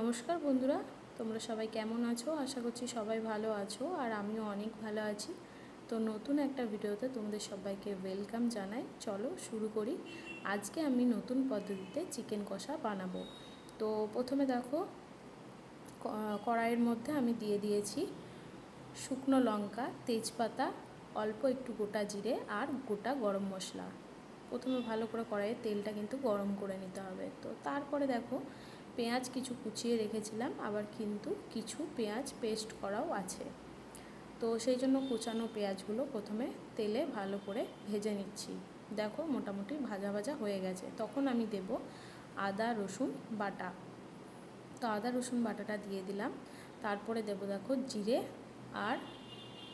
নমস্কার বন্ধুরা, তোমরা সবাই কেমন আছো? আশা করছি সবাই ভালো আছো, আর আমিও অনেক ভালো আছি। তো নতুন একটা ভিডিওতে তোমাদের সবাইকে ওয়েলকাম জানাই। চলো শুরু করি। আজকে আমি নতুন পদ্ধতিতে চিকেন কষা বানাবো। তো প্রথমে দেখো, কড়াইয়ের মধ্যে আমি দিয়ে দিয়েছি শুকনো লঙ্কা, তেজপাতা, অল্প একটু গোটা জিরে আর গোটা গরম মশলা। প্রথমে ভালো করে কড়াইয়ে তেলটা কিন্তু গরম করে নিতে হবে। তো তারপরে দেখো, পেঁয়াজ কিছু কুচিয়ে রেখেছিলাম, আবার কিন্তু কিছু পেঁয়াজ পেস্ট করাও আছে। তো সেই জন্য কুচানো পেঁয়াজগুলো প্রথমে তেলে ভালো করে ভেজে নিচ্ছি। দেখো মোটামুটি ভাজা ভাজা হয়ে গেছে। তখন আমি দেব আদা রসুন বাটা। তো আদা রসুন বাটাটা দিয়ে দিলাম। তারপরে দেবো দেখো জিরে আর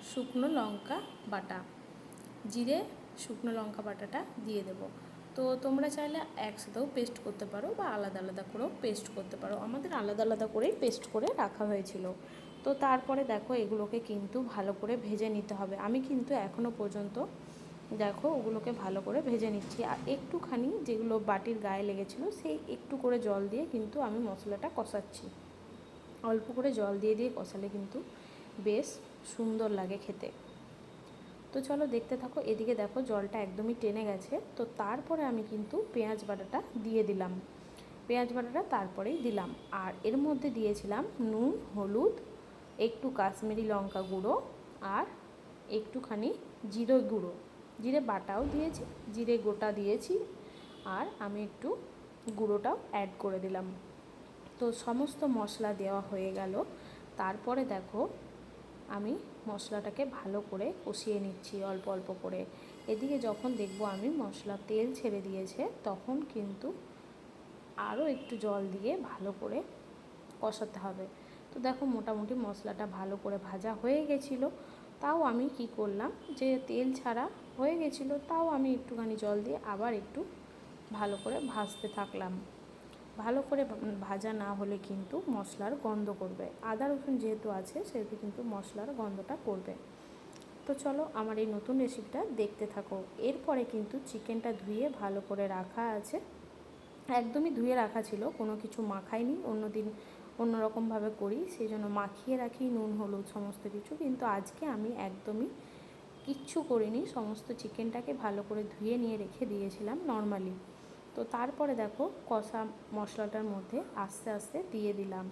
শুকনো লঙ্কা বাটা। জিরে শুকনো লঙ্কা বাটাটা দিয়ে দেবো। তো তোমরা চাইলে একসাথেও পেস্ট করতে পারো বা আলাদা আলাদা করেও পেস্ট করতে পারো। আমাদের আলাদা আলাদা করেই পেস্ট করে রাখা হয়েছিল। তো তারপরে দেখো, এগুলোকে কিন্তু ভালো করে ভেজে নিতে হবে। আমি কিন্তু এখনও পর্যন্ত দেখো ওগুলোকে ভালো করে ভেজে নিচ্ছি। আর একটুখানি যেগুলো বাটির গায়ে লেগেছিলো, সেই একটু করে জল দিয়ে কিন্তু আমি মশলাটা কষাচ্ছি। অল্প করে জল দিয়ে দিয়ে কষালে কিন্তু বেশ সুন্দর লাগে খেতে। তো চলো দেখতে থাকো। এদিকে দেখো জলটা একদমই টেনে গেছে। তো তারপরে আমি কিন্তু পেঁয়াজ বাটাটা দিয়ে দিলাম। পেঁয়াজ বাটাটা তারপরেই দিলাম। আর এর মধ্যে দিয়েছিলাম নুন, হলুদ, একটু কাশ্মীরি লঙ্কা গুঁড়ো আর একটুখানি জিরে গুঁড়ো। জিরে বাটাও দিয়েছি, জিরে গোটা দিয়েছি, আর আমি একটু গুঁড়োটাও অ্যাড করে দিলাম। তো সমস্ত মশলা দেওয়া হয়ে গেল। তারপরে দেখো, আমি মশলাটাকে ভালো করে কষিয়ে নিচ্ছি অল্প অল্প করে। এদিকে যখন দেখব আমি মশলা তেল ছেড়ে দিয়েছে, তখন কিন্তু আরও একটু জল দিয়ে ভালো করে কষাতে হবে। তো দেখো মোটামুটি মশলাটা ভালো করে ভাজা হয়ে গেছিলো। তাও আমি কি করলাম, যে তেল ছাড়া হয়ে গেছিলো, তাও আমি একটুখানি জল দিয়ে আবার একটু ভালো করে ভাজতে থাকলাম। ভালো করে ভাজা না হলে কিন্তু মশলার গন্ধ করবে। আদা রসুন যেহেতু আছে, সেহেতু কিন্তু মশলার গন্ধটা করবে। তো চলো আমার এই নতুন রেসিপিটা দেখতে থাকো। এরপরে কিন্তু চিকেনটা ধুয়ে ভালো করে রাখা আছে, একদমই ধুয়ে রাখা ছিল, কোনো কিছু মাখাইনি। অন্যদিন অন্যরকমভাবে করি, সেই জন্য মাখিয়ে রাখি নুন হলুদ সমস্ত কিছু। কিন্তু আজকে আমি একদমই কিচ্ছু করিনি, সমস্ত চিকেনটাকে ভালো করে ধুয়ে নিয়ে রেখে দিয়েছিলাম নর্মালি। তো তারপরে দেখো কষা মশলাটার মধ্যে আস্তে আস্তে দিয়ে দিলাম।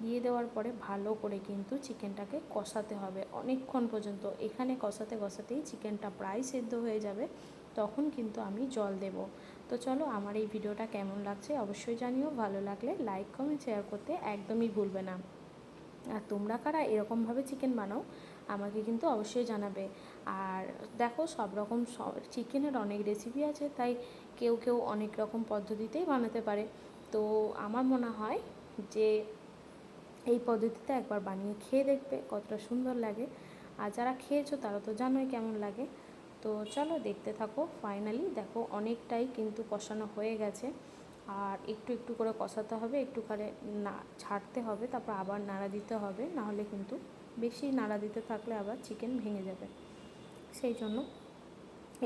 দিয়ে দেওয়ার পরে ভালো করে কিন্তু চিকেনটাকে কষাতে হবে অনেকক্ষণ পর্যন্ত। এখানে কষাতে কষাতেই চিকেনটা প্রায় সেদ্ধ হয়ে যাবে, তখন কিন্তু আমি জল দেব। তো চলো আমার এই ভিডিওটা কেমন লাগছে অবশ্যই জানিও। ভালো লাগলে লাইক কমেন্ট শেয়ার করতে একদমই ভুলবে না। আর তোমরা কারা এরকমভাবে চিকেন বানাও আমাকে কিন্তু অবশ্যই জানাবে। আর দেখো সব রকম চিকেনের অনেক রেসিপি আছে, তাই কেউ কেউ অনেক রকম পদ্ধতিতেই বানাতে পারে। তো আমার মনে হয় যে এই পদ্ধতিতে একবার বানিয়ে খেয়ে দেখবে কতটা সুন্দর লাগে। আর যারা খেয়েছো তারা তো জানোই কেমন লাগে। তো চলো দেখতে থাকো। ফাইনালি দেখো অনেকটাই কিন্তু কষানো হয়ে গেছে। আর একটু একটু করে কষাতে হবে, একটু করে না ছাড়তে হবে, তারপর আবার নাড়া দিতে হবে। নাহলে কিন্তু বেশি নাড়া দিতে থাকলে আবার চিকেন ভেঙে যাবে, সেই জন্য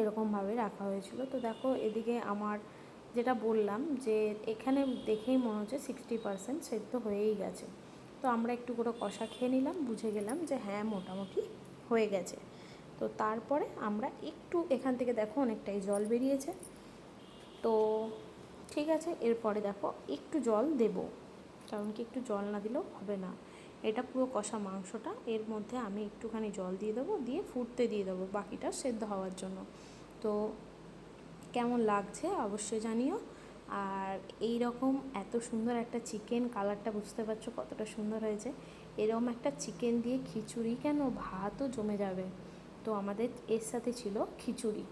এরকমভাবে রাখা হয়েছিল। তো দেখো এদিকে আমার যেটা বললাম, যে এখানে দেখেই মনে হচ্ছে 60% সেদ্ধ হয়েই গেছে। তো আমরা একটু করে কষা খেয়ে নিলাম, বুঝে গেলাম যে হ্যাঁ মোটামুটি হয়ে গেছে। তো তারপরে আমরা একটু এখান থেকে দেখো অনেকটাই জল বেরিয়েছে। তো ঠিক আছে, এরপরে দেখো একটু জল দেব, কারণ কি একটু জল না দিলেও হবে না। এটা পুরো কষা মাংসটা, এর মধ্যে আমি একটুখানি জল দিয়ে দেবো, দিয়ে ফুটতে দিয়ে দেবো বাকিটা সেদ্ধ হওয়ার জন্য। তো কেমন লাগছে অবশ্যই জানিও। আর এই রকম এত সুন্দর একটা চিকেন, কালারটা বুঝতে পারছো কতটা সুন্দর হয়েছে। এরকম একটা চিকেন দিয়ে খিচুড়ি কেন, ভাতও জমে যাবে। তো আমাদের এর সাথে ছিল খিচুড়ি।